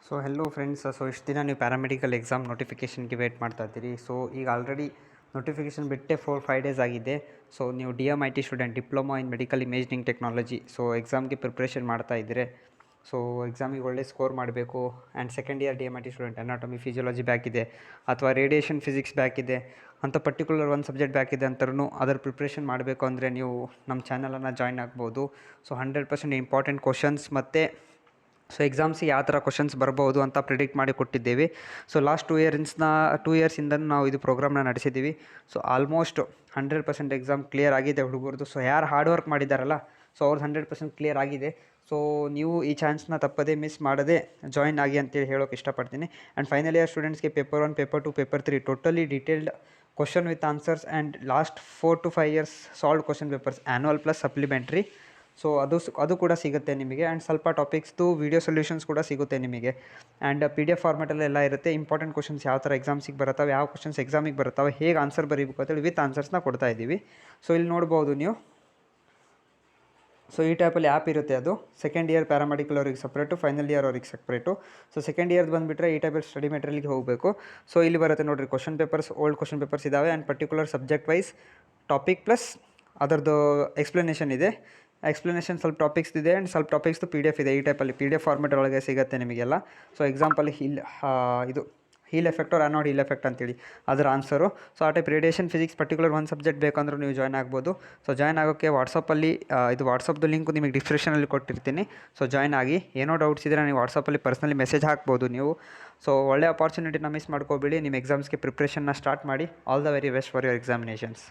So hello friends. So ಇಷ್ಟು ದಿನ ನೀವು ಪ್ಯಾರಾಮೆಡಿಕಲ್ ಎಕ್ಸಾಮ್ ನೋಟಿಫಿಕೇಷನ್ಗೆ ವೇಟ್ ಮಾಡ್ತಾ ಇದ್ದೀರಿ. ಸೊ ಈಗ ಆಲ್ರೆಡಿ ನೋಟಿಫಿಕೇಷನ್ ಬಿಟ್ಟೆ 4-5 ಡೇಸ್ ಆಗಿದೆ. ಸೊ ನೀವು DMIT student, diploma in medical imaging technology. So ಎಕ್ಸಾಮ್ಗೆ ಪ್ರಿಪ್ರೇಷನ್ ಮಾಡ್ತಾ ಇದ್ದರೆ, ಸೊ ಎಕ್ಸಾಮಿಗೆ ಒಳ್ಳೆ ಸ್ಕೋರ್ ಮಾಡಬೇಕು. And second year DMIT student, anatomy physiology back ಇದೆ ಅಥವಾ ರೇಡಿಯೇಷನ್ ಫಿಸಿಕ್ಸ್ ಬ್ಯಾಕ್ ಇದೆ ಅಂತ ಪರ್ಟಿಕ್ಯುಲರ್ ಒಂದು ಸಬ್ಜೆಕ್ಟ್ ಬ್ಯಾಕ್ ಇದೆ ಅಂತರೂ ಅದರ ಪ್ರಿಪ್ರೇಷನ್ ಮಾಡಬೇಕು ಅಂದರೆ ನೀವು ನಮ್ಮ ಚಾನಲನ್ನು ಜಾಯ್ನ್ ಆಗ್ಬೋದು. ಸೊ 100% ಇಂಪಾರ್ಟೆಂಟ್ ಕ್ವಶನ್ಸ್ ಮತ್ತು ಸೊ ಎಕ್ಸಾಮ್ಸಿಗೆ ಯಾವ ಥರ ಕ್ವಶನ್ಸ್ ಬರ್ಬೋದು ಅಂತ ಪ್ರಿಡಿಕ್ಟ್ ಮಾಡಿ ಕೊಟ್ಟಿದ್ದೇವೆ. ಸೊ ಲಾಸ್ಟ್ 2 ಇಯರ್ಸಿಂದ ನಾವು ಇದು ಪ್ರೋಗ್ರಾಮ್ನ ನಡೆಸಿದ್ದೀವಿ. ಸೊ ಆಲ್ಮೋಸ್ಟ್ 100% ಎಕ್ಸಾಮ್ ಕ್ಲಿಯರ್ ಆಗಿದೆ ಹುಡುಗರದು. ಸೊ ಯಾರು ಹಾರ್ಡ್ ವರ್ಕ್ ಮಾಡಿದ್ದಾರಲ್ಲ, ಸೊ ಅವ್ರದ್ದು 100% ಕ್ಲಿಯರ್ ಆಗಿದೆ. ಸೊ ನೀವು ಈ ಚಾನ್ಸ್ನ ತಪ್ಪದೇ ಮಿಸ್ ಮಾಡದೆ ಜಾಯಿನ್ ಆಗಿ ಅಂತೇಳಿ ಹೇಳೋಕೆ ಇಷ್ಟಪಡ್ತೀನಿ. ಆ್ಯಂಡ್ ಫೈನಲ್ ಇಯರ್ ಸ್ಟೂಡೆಂಟ್ಸ್ಗೆ paper 1, paper 2, paper 3 totally detailed question with answers and last 4 to 5 years solve question papers annual plus supplementary. So ಅದು ಕೂಡ ಸಿಗುತ್ತೆ ನಿಮಗೆ. ಆ್ಯಂಡ್ ಸ್ವಲ್ಪ ಟಾಪಿಕ್ಸ್ದು ವೀಡಿಯೋ ಸೊಲ್ಯೂಷನ್ಸ್ ಕೂಡ ಸಿಗುತ್ತೆ ನಿಮಗೆ. ಆ್ಯಂಡ್ PDF ಫಾರ್ಮೆಟಲ್ಲೆಲ್ಲ ಇರುತ್ತೆ. ಇಂಪಾರ್ಟೆಂಟ್ ಕ್ವಶನ್ಸ್ ಯಾವ ಥರ ಎಕ್ಸಾಮ್ಸಿಗೆ ಬರುತ್ತವೆ, ಯಾವ ಕ್ವಶನ್ಸ್ ಎಕ್ಸಾಮಿಗೆ ಬರುತ್ತವೆ, ಹೇಗೆ ಆನ್ಸರ್ ಬರೀಬೇಕು ಅಂತೇಳಿ ವಿತ್ ಆನ್ಸರ್ಸ್ನ ಕೊಡ್ತಾ ಇದ್ದೀವಿ. ಸೊ ಇಲ್ಲಿ ನೋಡ್ಬೋದು ನೀವು. ಸೊ ಈ ಟೈಪಲ್ಲಿ ಆ್ಯಪ್ ಇರುತ್ತೆ. ಅದು ಸೆಕೆಂಡ್ ಇಯರ್ ಪ್ಯಾರಾಮೆಡಿಕಲ್ ಅವ್ರಿಗೆ ಸಪ್ರೇಟು, ಫೈನಲ್ ಇಯರ್ ಅವ್ರಿಗೆ ಸಪ್ರೇಟು. ಸೊ ಸೆಕೆಂಡ್ ಇಯರ್ದು ಬಂದುಬಿಟ್ರೆ ಈ ಟೈಪಲ್ಲಿ ಸ್ಟಡಿ ಮೆಟೀರಿಯಲ್ಗೆ ಹೋಗಬೇಕು. ಸೊ ಇಲ್ಲಿ ಬರುತ್ತೆ ನೋಡಿರಿ, question papers, old question papers ಇದ್ದಾವೆ. And particular subject wise topic plus ಅದರದ್ದು ಎಕ್ಸ್ಪ್ಲನೇಷನ್ ಇದೆ. ಎಕ್ಸ್ಪ್ಲನೇಷನ್ ಸ್ವಲ್ಪ ಟಾಪಿಕ್ಸ್ ಇದೆ ಆ್ಯಂಡ್ ಸ್ವಲ್ಪ ಟಾಪಿಕ್ಸ್ದು PDF ಇದೆ. ಈ ಟೈಪಲ್ಲಿ PDF ಫಾರ್ಮೆಟ್ ಒಳಗೆ ಸಿಗುತ್ತೆ ನಿಮಗೆಲ್ಲ. ಸೊ ಎಕ್ಸಾಂಪಲ್ ಇದು heel effect or anode heel effect ಅಂತೇಳಿ ಅದರ ಆನ್ಸರು. ಸೊ ಆ ಟೈಪ್ ರೇಡಿಯೇಷನ್ ಫಿಸಿಕ್ಸ್ ಪರ್ಟಿಕ್ಯುಲರ್ ಒಂದು ಸಬ್ಜೆಕ್ಟ್ ಬೇಕಂದ್ರೂ ನೀವು ಜಾಯ್ನ್ ಆಗ್ಬೋದು. ಸೊ ಜಾಯ್ನ್ ಆಗೋಕ್ಕೆ ವಾಟ್ಸಪ್ಪಲ್ಲಿ ಇದು ವಾಟ್ಸಪ್ದು ಲಿಂಕು ನಿಮಗೆ ಡಿಸ್ಕ್ರಿಪ್ಷನಲ್ಲಿ ಕೊಟ್ಟಿರ್ತೀನಿ. ಸೊ ಜಾಯ್ನ್ ಆಗಿ. ಏನೋ ಡೌಟ್ಸ್ ಇದ್ದರೆ ನೀವು ವಾಟ್ಸಪ್ಪಲ್ಲಿ ಪರ್ಸ್ನಲಿ ಮೆಸೇಜ್ ಹಾಕ್ಬೋದು ನೀವು. ಸೊ ಒಳ್ಳೆ ಅಪಾರ್ಚುನಿಟಿನ ಮಿಸ್ ಮಾಡ್ಕೋಬೇಡಿ. ನಿಮ್ಮ ಎಕ್ಸಾಮ್ಸ್ಗೆ ಪ್ರಿಪ್ರೇಷನ್ನ ಸ್ಟಾರ್ಟ್ ಮಾಡಿ. All the very best for your examinations.